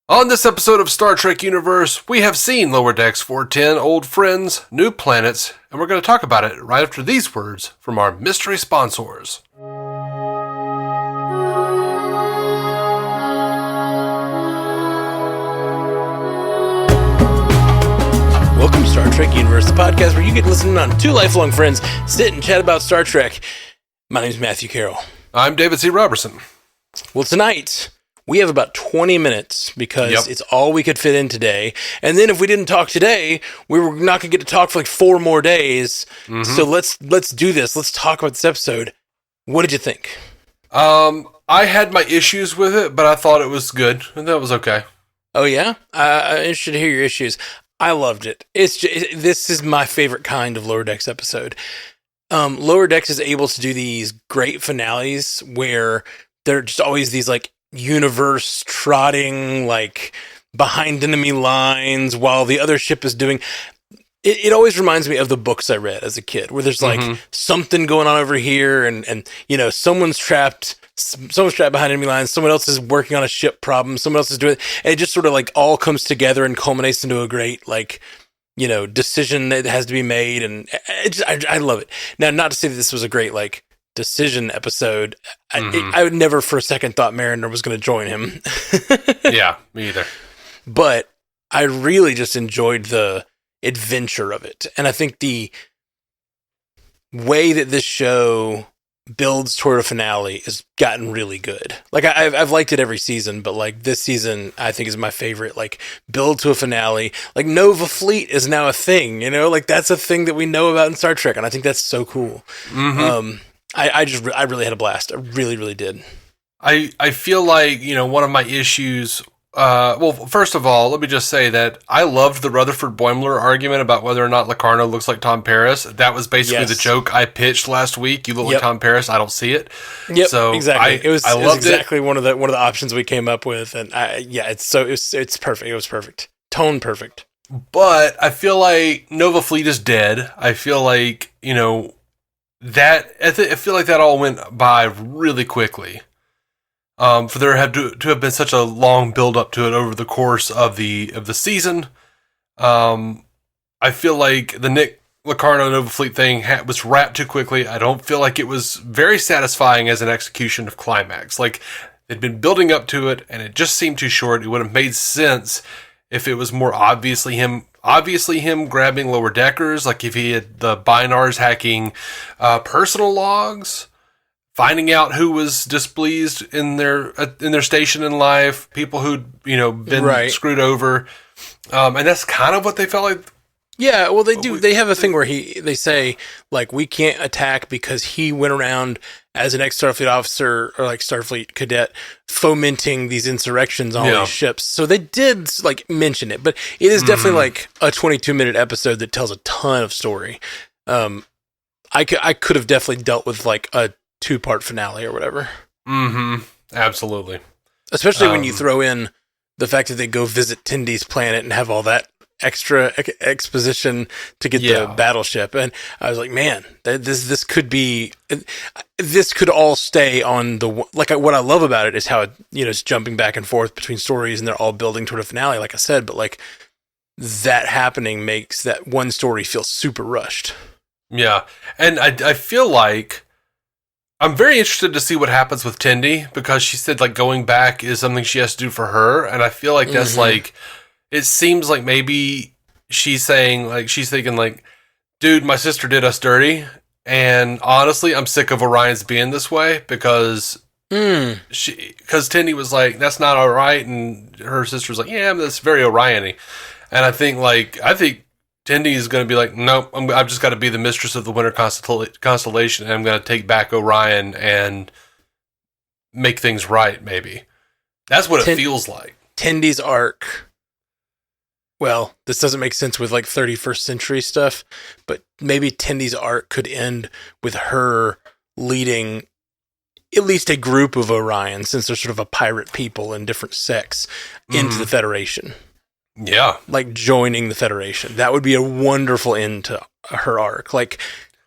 On this episode of Star Trek Universe, we have seen Lower Decks 410, Old Friends, New Planets, and we're going to talk about it right after these words from our mystery sponsors. Welcome to Star Trek Universe, the podcast where you get to listen on two lifelong friends sit and chat about Star Trek. My name's Matthew Carroll. I'm David C. Roberson. Well, tonight we have about 20 minutes because it's all we could fit in today. And then if we didn't talk today, we were not going to get to talk for like 4 more days. Mm-hmm. So let's do this. Let's talk about this episode. What did you think? I had my issues with it, but I thought it was good, and that was okay. Oh, yeah? I'm interested to hear your issues. I loved it. This is my favorite kind of Lower Decks episode. Lower Decks is able to do these great finales where they're just always these like universe trotting like behind enemy lines while the other ship is doing. It always reminds me of the books I read as a kid, where there's like something going on over here, and you know someone's trapped behind enemy lines, someone else is working on a ship problem, someone else is doing it, and it just sort of like all comes together and culminates into a great like decision that has to be made, and I love it. Now, not to say that this was a great like decision episode. I would never for a second thought Mariner was going to join him. Yeah, me either. But I really just enjoyed the adventure of it. And I think the way that this show builds toward a finale has gotten really good. Like I've liked it every season, but like this season I think is my favorite. Like build to a finale. Like Nova Fleet is now a thing, like that's a thing that we know about in Star Trek, and I think that's so cool. I really had a blast. I really, really did. I feel like, one of my issues, well, first of all, let me just say that I loved the Rutherford-Boimler argument about whether or not Locarno looks like Tom Paris. That was basically the joke I pitched last week. You look like Tom Paris. I don't see it. Yep, so exactly. It was exactly it. one of the options we came up with, and it's perfect. It was perfect. Tone perfect. But I feel like Nova Fleet is dead. I feel like, I feel like that all went by really quickly. For there had to have been such a long build up to it over the course of the season. I feel like the Nick Locarno Nova Fleet thing was wrapped too quickly. I don't feel like it was very satisfying as an execution of climax. Like they'd been building up to it, and it just seemed too short. It would have made sense if it was more obviously him grabbing lower deckers, like if he had the Binars hacking personal logs, finding out who was displeased in their station in life, people who'd been screwed over, and that's kind of what they felt like. Yeah, well, they do. They have a thing where they say like we can't attack because he went around as an ex-Starfleet officer or like Starfleet cadet fomenting these insurrections on all these ships. So they did like mention it, but it is definitely like a 22-minute episode that tells a ton of story. I could have definitely dealt with like a 2-part finale or whatever. Absolutely. Especially when you throw in the fact that they go visit Tendy's planet and have all that extra exposition to get the battleship, and I was like, man, this could all stay on the like. What I love about it is how it's jumping back and forth between stories, and they're all building toward a finale, like I said. But like that happening makes that one story feel super rushed. Yeah, and I feel like I'm very interested to see what happens with Tendy, because she said like going back is something she has to do for her, and I feel like that's like. It seems like maybe she's saying, like, she's thinking, like, dude, my sister did us dirty, and honestly, I'm sick of Orion's being this way, because Tendy was like, that's not all right, and her sister was like, yeah, that's very Orion-y. And I think Tendy is going to be like, nope, I've just got to be the mistress of the Winter Constellation, and I'm going to take back Orion and make things right, maybe. That's what it feels like. Tendy's arc. Well, this doesn't make sense with like 31st century stuff, but maybe Tendy's arc could end with her leading at least a group of Orion, since they're sort of a pirate people in different sects, into the Federation. Yeah. Like joining the Federation. That would be a wonderful end to her arc. Like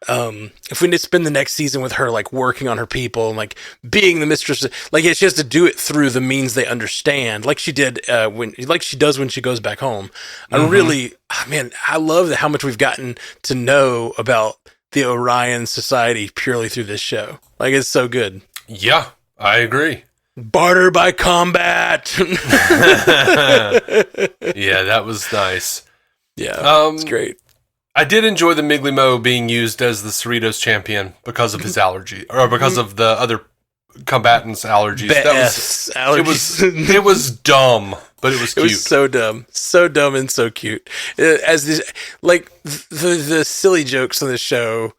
if we did spend the next season with her like working on her people and like being the mistress, like she has to do it through the means they understand, like she did like she does when she goes back home. I love how much we've gotten to know about the Orion Society purely through this show. Like, it's so good. Yeah, I agree. Barter by combat. Yeah, that was nice. Yeah, it's great. I did enjoy the Miggly Mo being used as the Cerritos champion because of his allergy, or because of the other combatants' allergies. Allergies. It was dumb, but it was cute. It was so dumb and so cute. As this, like the silly jokes on the show.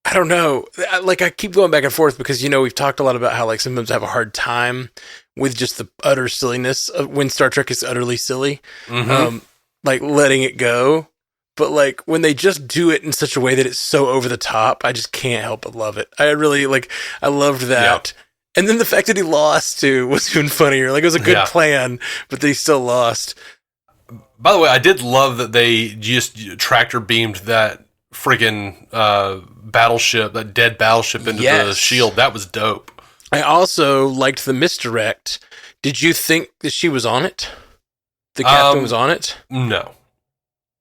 I don't know. Like, I keep going back and forth because, we've talked a lot about how, like, sometimes I have a hard time with just the utter silliness of when Star Trek is utterly silly, like letting it go. But like when they just do it in such a way that it's so over the top, I just can't help but love it. I really I loved that. Yeah. And then the fact that he lost too was even funnier. Like, it was a good plan, but they still lost. By the way, I did love that they just tractor beamed that friggin' battleship, that dead battleship into the shield. That was dope. I also liked the misdirect. Did you think that she was on it? The captain was on it? No,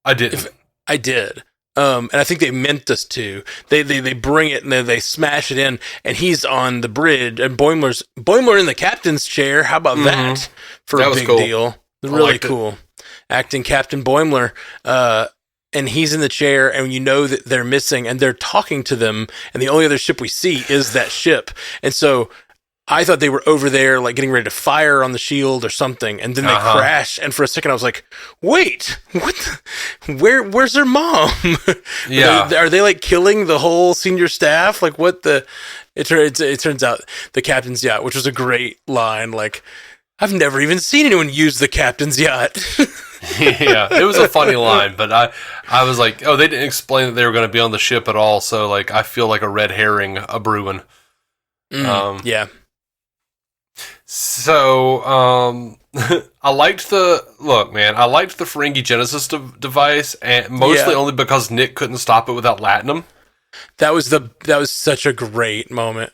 I didn't. I did. And I think they meant us to. They bring it and they smash it in, and he's on the bridge, and Boimler in the captain's chair. How about that for a big deal? Really cool. Acting Captain Boimler. And he's in the chair, and you know that they're missing, and they're talking to them, and the only other ship we see is that ship. And so I thought they were over there, like, getting ready to fire on the shield or something, and then they crash, and for a second I was like, wait, what where's their mom? Yeah. Are they, like, killing the whole senior staff? Like, what the... It turns out the captain's yacht, which was a great line, like, I've never even seen anyone use the captain's yacht. Yeah, it was a funny line, but I was like, oh, they didn't explain that they were going to be on the ship at all, so like I feel like a red herring a brewing. Yeah. So I liked the Ferengi Genesis device, and mostly only because Nick couldn't stop it without Latin him. That was such a great moment.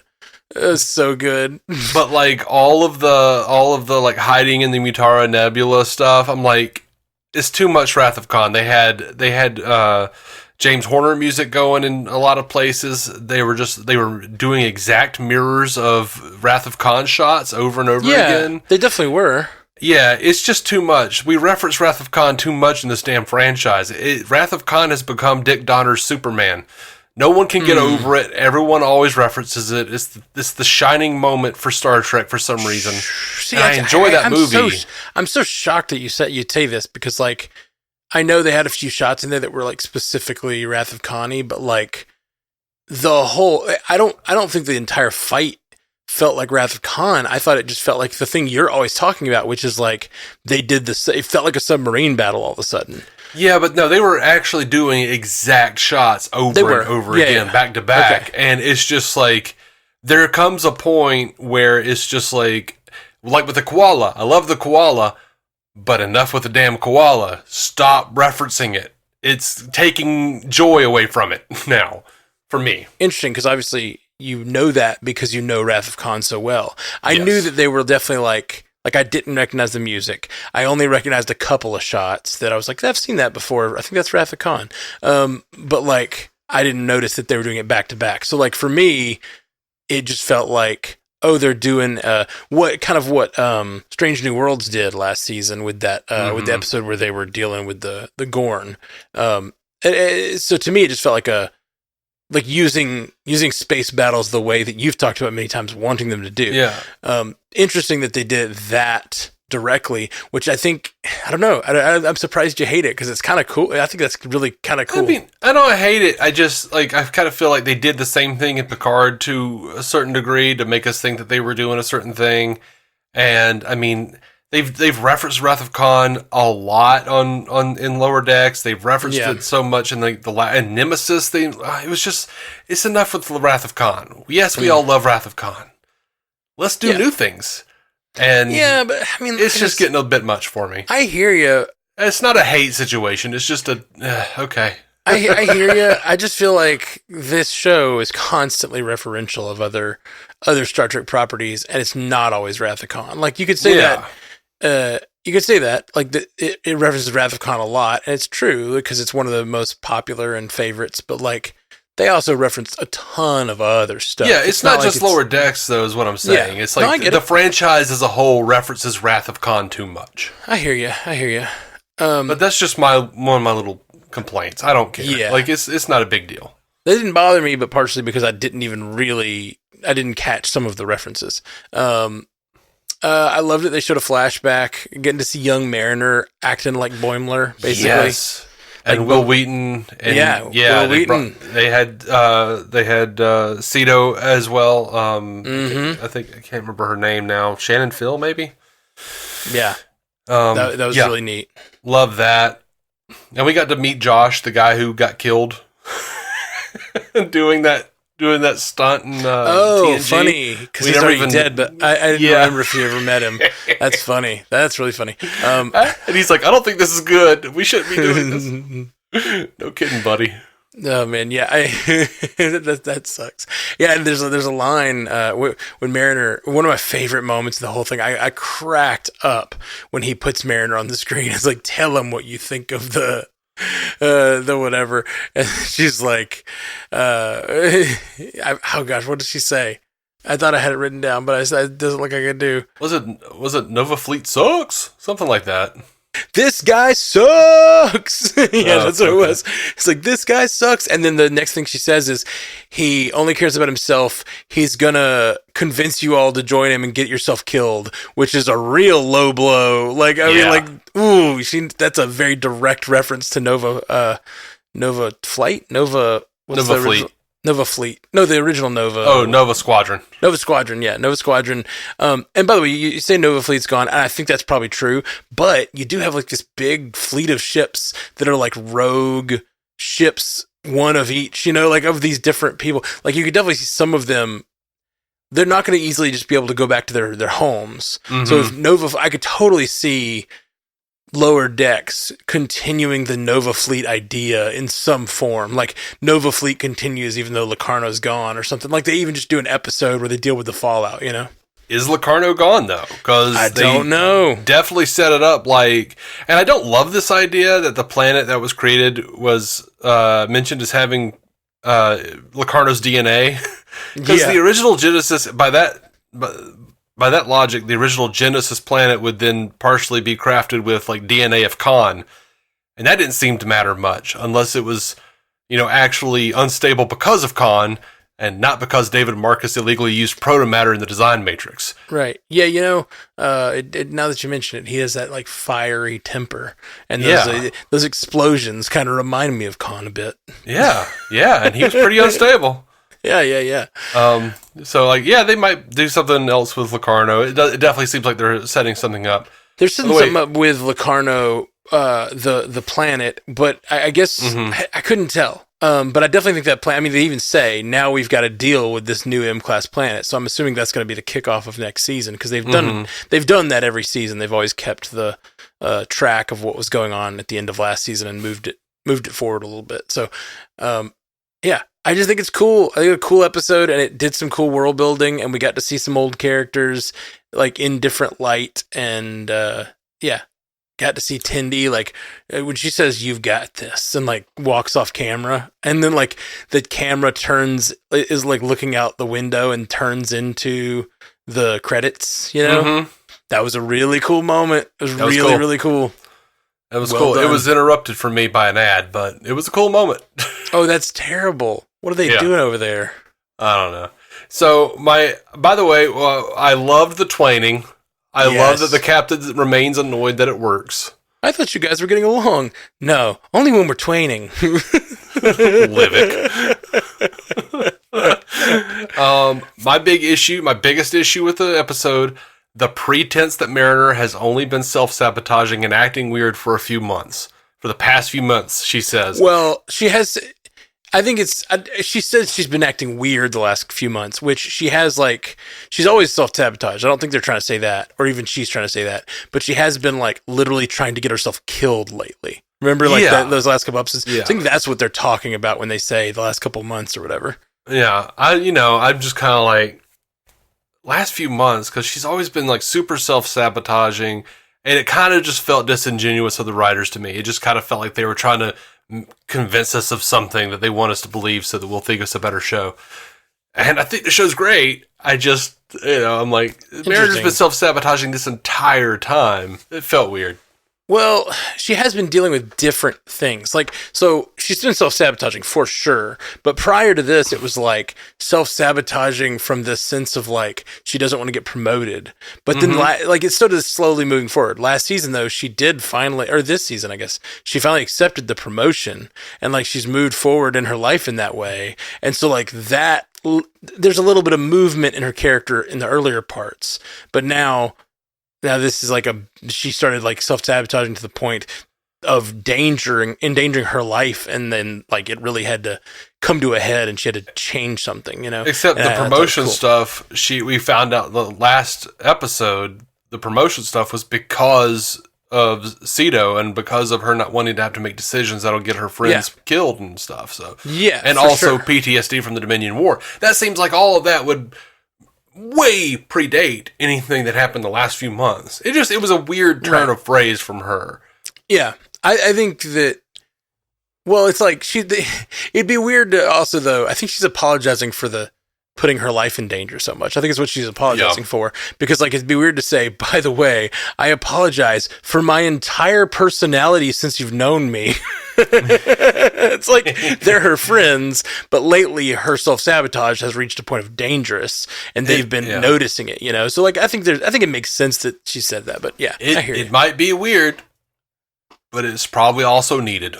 It was so good. But like all of the like hiding in the Mutara Nebula stuff, I'm like, it's too much Wrath of Khan. They had James Horner music going in a lot of places. They were doing exact mirrors of Wrath of Khan shots over and over again. They definitely were. Yeah, it's just too much. We reference Wrath of Khan too much in this damn franchise. Wrath of Khan has become Dick Donner's Superman. No one can get over it. Everyone always references it. It's the shining moment for Star Trek for some reason. See, I enjoy that movie. I'm so shocked that you'd say this because, like, I know they had a few shots in there that were like specifically Wrath of Khan-y, but like the whole, I don't think the entire fight felt like Wrath of Khan. I thought it just felt like the thing you're always talking about, which is like they did this. It felt like a submarine battle all of a sudden. Yeah, but no, they were actually doing exact shots over and over again, back to back. Okay. And it's just like, there comes a point where it's just like with the koala. I love the koala, but enough with the damn koala. Stop referencing it. It's taking joy away from it now, for me. Interesting, because obviously you know that because you know Wrath of Khan so well. I knew that they were definitely like I didn't recognize the music. I only recognized a couple of shots that I was like, I've seen that before. I think that's Wrath of Khan. But like, I didn't notice that they were doing it back to back. So like for me, it just felt like, oh, they're doing what Strange New Worlds did last season with that with the episode where they were dealing with the Gorn. So to me, it just felt like using space battles the way that you've talked about many times, wanting them to do. Yeah. Interesting that they did that directly, which I think, I don't know, I'm surprised you hate it because it's kind of cool. I think that's really kind of cool. I mean, I don't hate it. I just, like, I kind of feel like they did the same thing in Picard to a certain degree to make us think that they were doing a certain thing. And, I mean, they've referenced Wrath of Khan a lot in Lower Decks. They've referenced it so much in and Nemesis thing. It's enough with the Wrath of Khan. Yes, we all love Wrath of Khan. Let's do new things. And but I mean, it's just getting a bit much for me. I hear you. It's not a hate situation. It's just okay. I hear you. I just feel like this show is constantly referential of other Star Trek properties, and it's not always Wrath of Khan. Like you could say that. You could say that. Like it references Wrath of Khan a lot, and it's true because it's one of the most popular and favorites. But like they also reference a ton of other stuff. Yeah, it's not just Lower Decks, though, is what I'm saying. Yeah. It's like the franchise as a whole references Wrath of Khan too much. I hear you. But that's just one of my little complaints. I don't care. Yeah. Like it's not a big deal. They didn't bother me, but partially because I didn't catch some of the references. I loved it. They showed a flashback, getting to see young Mariner acting like Boimler, basically. Yes. And Will Wheaton. And Will Wheaton. They had Cito as well. I think I can't remember her name now. Shannon Phil, maybe? Yeah. That was really neat. Love that. And we got to meet Josh, the guy who got killed doing that stunt in TNG. Funny, because he's already dead, but I didn't remember if you ever met him. That's funny. That's really funny. And he's like, I don't think this is good. We shouldn't be doing this. No kidding, buddy. Oh, man, yeah. That sucks. Yeah, and there's a line when Mariner, one of my favorite moments of the whole thing, I cracked up when he puts Mariner on the screen. It's like, tell him what you think of the whatever, and she's like, oh gosh, what did she say? I thought I had it written down, but it doesn't look like I do. Was it Nova Fleet sucks? Something like that. This guy sucks. That's what it was. It's like, this guy sucks. And then the next thing she says is, he only cares about himself. He's gonna convince you all to join him and get yourself killed, which is a real low blow. Like, I mean, like, ooh, that's a very direct reference to Nova Flight? Nova Fleet. Nova Fleet. No, the original Nova. Oh, Nova Squadron. Nova Squadron, yeah. Nova Squadron. And by the way, you say Nova Fleet's gone, and I think that's probably true, but you do have like this big fleet of ships that are like rogue ships, one of each, like of these different people. Like you could definitely see some of them, they're not going to easily just be able to go back to their homes. Mm-hmm. So if I could totally see Lower Decks continuing the Nova Fleet idea in some form, like Nova Fleet continues even though Locarno's gone or something. Like they even just do an episode where they deal with the fallout, Is Locarno gone though? Because I don't know. Definitely set it up like, and I don't love this idea that the planet that was created was mentioned as having Locarno's DNA, because the original Genesis, by that logic, the original Genesis planet would then partially be crafted with like DNA of Khan, and that didn't seem to matter much unless it was, actually unstable because of Khan and not because David Marcus illegally used protomatter in the design matrix. Right. Yeah. Now that you mention it, he has that like fiery temper, and those explosions kind of remind me of Khan a bit. Yeah. Yeah. And he was pretty unstable. Yeah. So, like, they might do something else with Locarno. It definitely seems like they're setting something up. They're setting something up with Locarno, the planet, but I guess I couldn't tell. But I definitely think that plan. I mean, they even say now we've got to deal with this new M-class planet. So I'm assuming that's going to be the kickoff of next season, because they've done that every season. They've always kept the track of what was going on at the end of last season and moved it forward a little bit. So, I just think it's cool. I think it's a cool episode, and it did some cool world building, and we got to see some old characters like in different light, and got to see Tindy like when she says "You've got this" and like walks off camera, and then like the camera is like looking out the window and turns into the credits. That was a really cool moment. It was really cool. That was cool. Done. It was interrupted for me by an ad, but it was a cool moment. Oh, that's terrible. What are they doing over there? I don't know. So, by the way, I loved the Twaining. I love that the captain remains annoyed that it works. I thought you guys were getting along. No, only when we're Twaining. Livick. My biggest issue with the episode, the pretense that Mariner has only been self-sabotaging and acting weird for a few months. For the past few months, she says. Well, she has... I think she says she's been acting weird the last few months, which she has, like, she's always self-sabotaged. I don't think they're trying to say that, or even she's trying to say that, but she has been, like, literally trying to get herself killed lately. Remember, like those last couple episodes? Yeah. I think that's what they're talking about when they say the last couple months or whatever. Yeah, I'm just kind of like, last few months, because she's always been like super self-sabotaging, and it kind of just felt disingenuous of the writers to me. It just kind of felt like they were trying to convince us of something that they want us to believe so that we'll think it's a better show. And I think the show's great. I just, I'm like, Marriage has been self-sabotaging this entire time. It felt weird. Well, she has been dealing with different things. Like, so she's been self-sabotaging for sure. But prior to this, it was like self-sabotaging from this sense of like, she doesn't want to get promoted. But then like it still is slowly moving forward. Last season though, she did finally, or this season, I guess, she finally accepted the promotion and like she's moved forward in her life in that way. And so like that, there's a little bit of movement in her character in the earlier parts. But now this is like she started like self-sabotaging to the point of endangering her life, and then like it really had to come to a head and she had to change something, Except the promotion stuff, we found out the last episode, the promotion stuff was because of Cito and because of her not wanting to have to make decisions that'll get her friends killed and stuff. So and also PTSD from the Dominion War. That seems like all of that would way predate anything that happened the last few months. It was a weird turn of phrase from her. Yeah, I think that. Well, it's like it'd be weird to also though. I think she's apologizing for the putting her life in danger so much. I think it's what she's apologizing for, because like it'd be weird to say, by the way, I apologize for my entire personality since you've known me. It's like they're her friends, but lately her self-sabotage has reached a point of dangerous, and they've been noticing it, So like I think it makes sense that she said that, but I hear you. It might be weird, but it's probably also needed.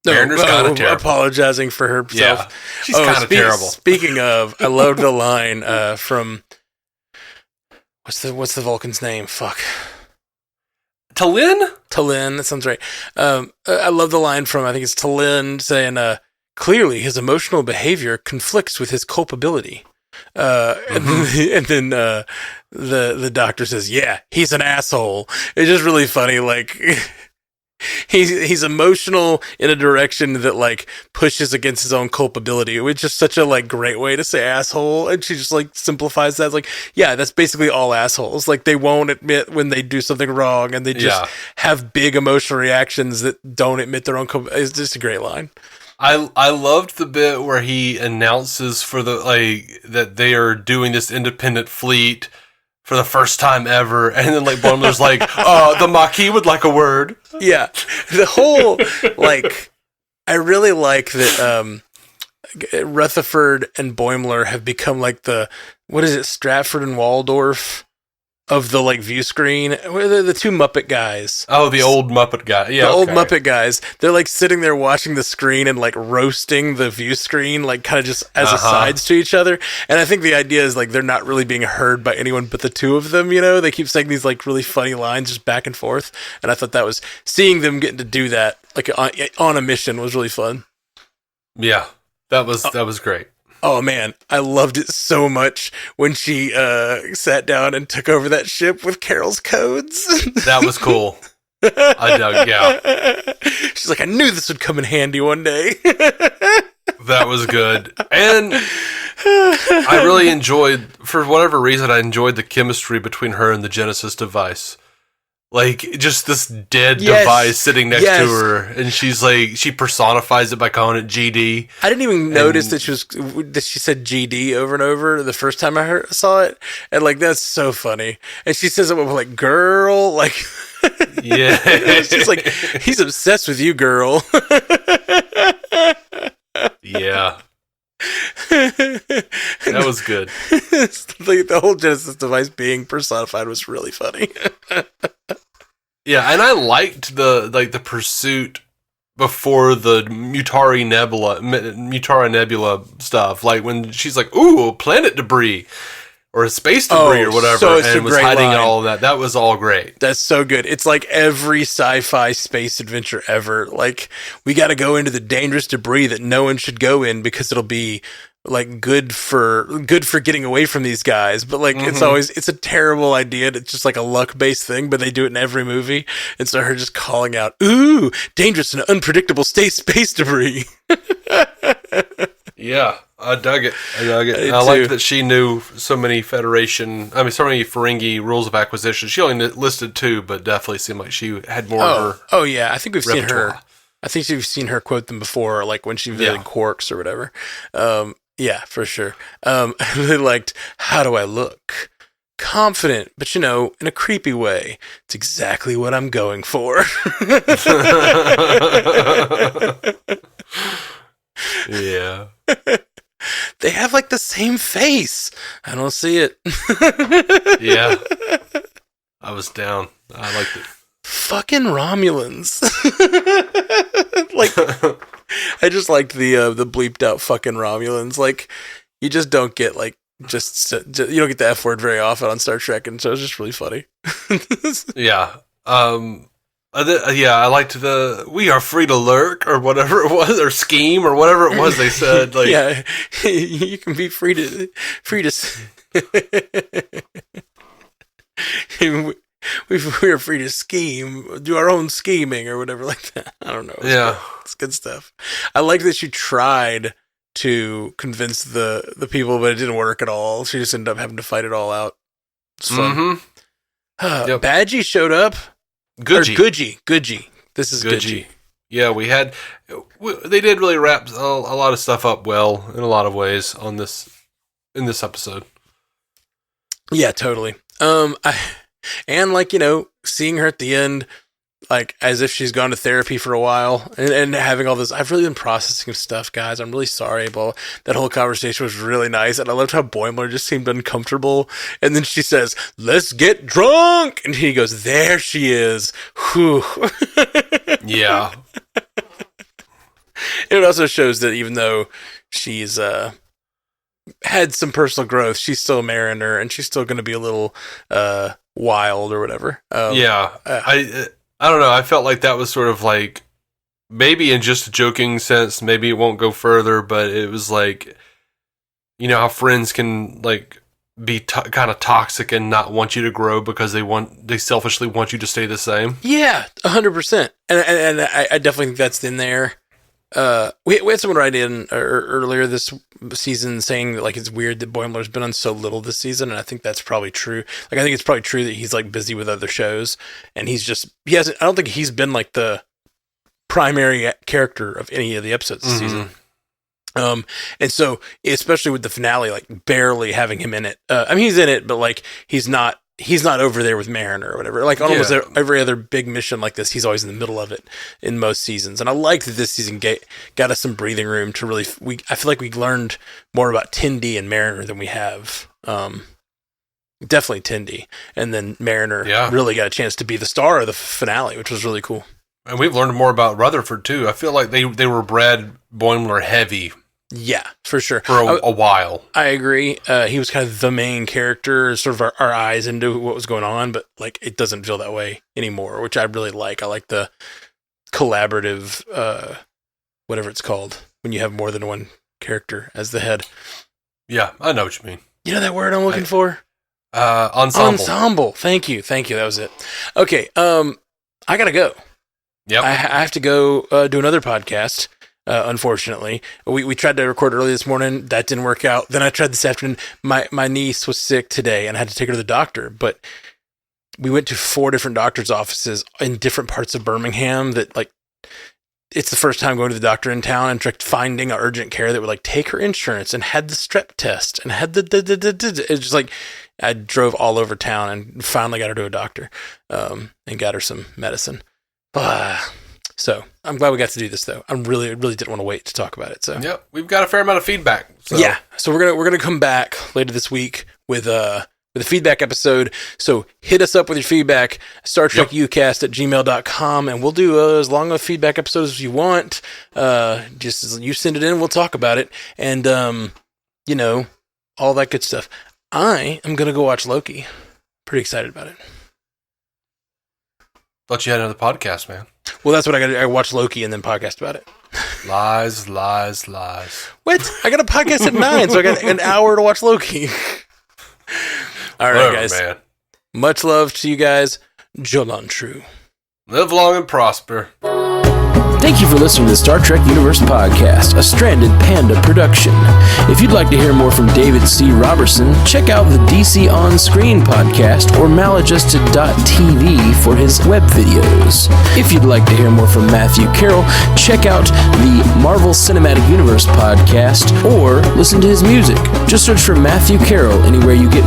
Mariners kind of terrible. Apologizing for herself. Yeah, she's kind of terrible. Speaking of, I loved the line from what's the Vulcan's name? Fuck. Tallinn? That sounds right. I love the line from, I think it's Tallinn saying, clearly his emotional behavior conflicts with his culpability. And then the doctor says, yeah, he's an asshole. It's just really funny. Like, he's emotional in a direction that like pushes against his own culpability, which is such a like great way to say asshole. And she just like simplifies that. It's like, yeah, that's basically all assholes. Like they won't admit when they do something wrong, and they just have big emotional reactions that don't admit their own it's just a great line. I loved the bit where he announces for the like that they are doing this independent fleet for the first time ever, and then like Boimler's like, the Maquis would like a word. Yeah, the whole like, I really like that. Rutherford and Boimler have become like what is it, Stratford and Waldorf of the like view screen. The two Muppet guys. Oh, the old Muppet guy. Yeah, the old Muppet guys. They're like sitting there watching the screen and like roasting the view screen, like kind of just as asides to each other. And I think the idea is like they're not really being heard by anyone but the two of them. They keep saying these like really funny lines just back and forth. And I thought that was seeing them getting to do that like on a mission was really fun. Yeah, that was great. Oh man, I loved it so much when she sat down and took over that ship with Carroll's codes. That was cool. I dug, yeah. She's like, I knew this would come in handy one day. That was good. And I really enjoyed, for whatever reason, I enjoyed the chemistry between her and the Genesis device. Like, just this dead device sitting next to her, and she's like, she personifies it by calling it GD. I didn't even notice that she said GD over and over the first time I saw it, and like, that's so funny. And she says it with like, girl, like, yeah. It's just like, he's obsessed with you, girl. Yeah. That was good. Like, the whole Genesis device being personified was really funny. Yeah, and I liked the pursuit before the Mutara Nebula stuff. Like when she's like, "Ooh, planet debris," or space debris or whatever, so it's and a was great hiding line. all of that. That was all great. That's so good. It's like every sci-fi space adventure ever. Like, we got to go into the dangerous debris that no one should go in because it'll be like good for getting away from these guys. But like, it's a terrible idea. It's just like a luck-based thing, but they do it in every movie. And so her just calling out, "Ooh, dangerous and unpredictable space debris." Yeah, I dug it. I liked that she knew so many Ferengi rules of acquisition. She only listed 2, but definitely seemed like she had more of her. Oh yeah, I think we've repertoire. seen her. I think we've seen her quote them before, like when she visited Quarks or whatever. Yeah, for sure. I really liked, "How do I look? Confident, but in a creepy way. It's exactly what I'm going for." Yeah. They have like the same face. I don't see it. Yeah. I was down. I liked it. Fucking Romulans. Like, I just liked the bleeped out fucking Romulans. Like, you just don't get like you don't get the F word very often on Star Trek, and so it's just really funny. Yeah. I liked the "we are free to lurk" or whatever it was, or scheme or whatever it was they said. Like, yeah, you can be free to. We're free to scheme, do our own scheming or whatever like that. I don't know. It's good stuff. I like that she tried to convince the people, but it didn't work at all. She just ended up having to fight it all out. It's fun. Badgie showed up. Goodgie. This is Goodgie. Yeah, they did really wrap a lot of stuff up well in a lot of ways in this episode. Yeah, totally. And like, seeing her at the end, like as if she's gone to therapy for a while and having all this, I've really been processing stuff, guys. I'm really sorry, but that whole conversation was really nice. And I loved how Boimler just seemed uncomfortable. And then she says, "Let's get drunk." And he goes, "There she is." Whew. Yeah. It also shows that even though she's, had some personal growth, she's still a mariner and she's still going to be a little, wild or whatever. I don't know. I felt like that was sort of like, maybe in just a joking sense, maybe it won't go further, but it was like, how friends can like be kind of toxic and not want you to grow because they selfishly want you to stay the same. Yeah, 100%. And I definitely think that's in there. We had someone write in earlier this season saying that like it's weird that Boimler's been on so little this season, and I think that's probably true. Like, I think it's probably true that he's like busy with other shows, and I don't think he's been like the primary character of any of the episodes this season. And so especially with the finale, like barely having him in it. I mean, he's in it, but like he's not over there with Mariner or whatever. Like almost every other big mission like this, he's always in the middle of it in most seasons. And I like that this season got us some breathing room to really. I feel like we learned more about Tendi and Mariner than we have. Definitely Tendi, and then Mariner really got a chance to be the star of the finale, which was really cool. And we've learned more about Rutherford too. I feel like they were Brad Boimler heavy. Yeah, for sure. For a while. I agree. He was kind of the main character, sort of our eyes into what was going on, but like it doesn't feel that way anymore, which I really like. I like the collaborative, whatever it's called, when you have more than one character as the head. Yeah, I know what you mean. You know that word I'm looking for? Ensemble. Thank you. That was it. Okay. I gotta go. Yep. I have to go do another podcast. Unfortunately, we tried to record early this morning. That didn't work out. Then I tried this afternoon. My niece was sick today and I had to take her to the doctor, but we went to 4 different doctor's offices in different parts of Birmingham that like, it's the first time going to the doctor in town and finding an urgent care that would like take her insurance and had the strep test and had it's just like, I drove all over town and finally got her to a doctor, and got her some medicine. So I'm glad we got to do this, though. I really didn't want to wait to talk about it. So yeah, we've got a fair amount of feedback. So. Yeah, so we're gonna come back later this week with a feedback episode. So hit us up with your feedback, StarTrekUcast@gmail.com, and we'll do as long a feedback episode as you want. Just as you send it in, we'll talk about it, and all that good stuff. I am going to go watch Loki. Pretty excited about it. Thought you had another podcast, man. Well, that's what I got to do. I watch Loki and then podcast about it. Lies, lies, lies. What? I got a podcast at 9, so I got an hour to watch Loki. All right, Whatever, guys. man. Much love to you guys. Jolan True. Live long and prosper. Thank you for listening to the Star Trek Universe Podcast, a Stranded Panda production. If you'd like to hear more from David C. Roberson, check out the DC On Screen podcast or maladjusted.tv for his web videos. If you'd like to hear more from Matthew Carroll, check out the Marvel Cinematic Universe podcast or listen to his music. Just search for Matthew Carroll anywhere you get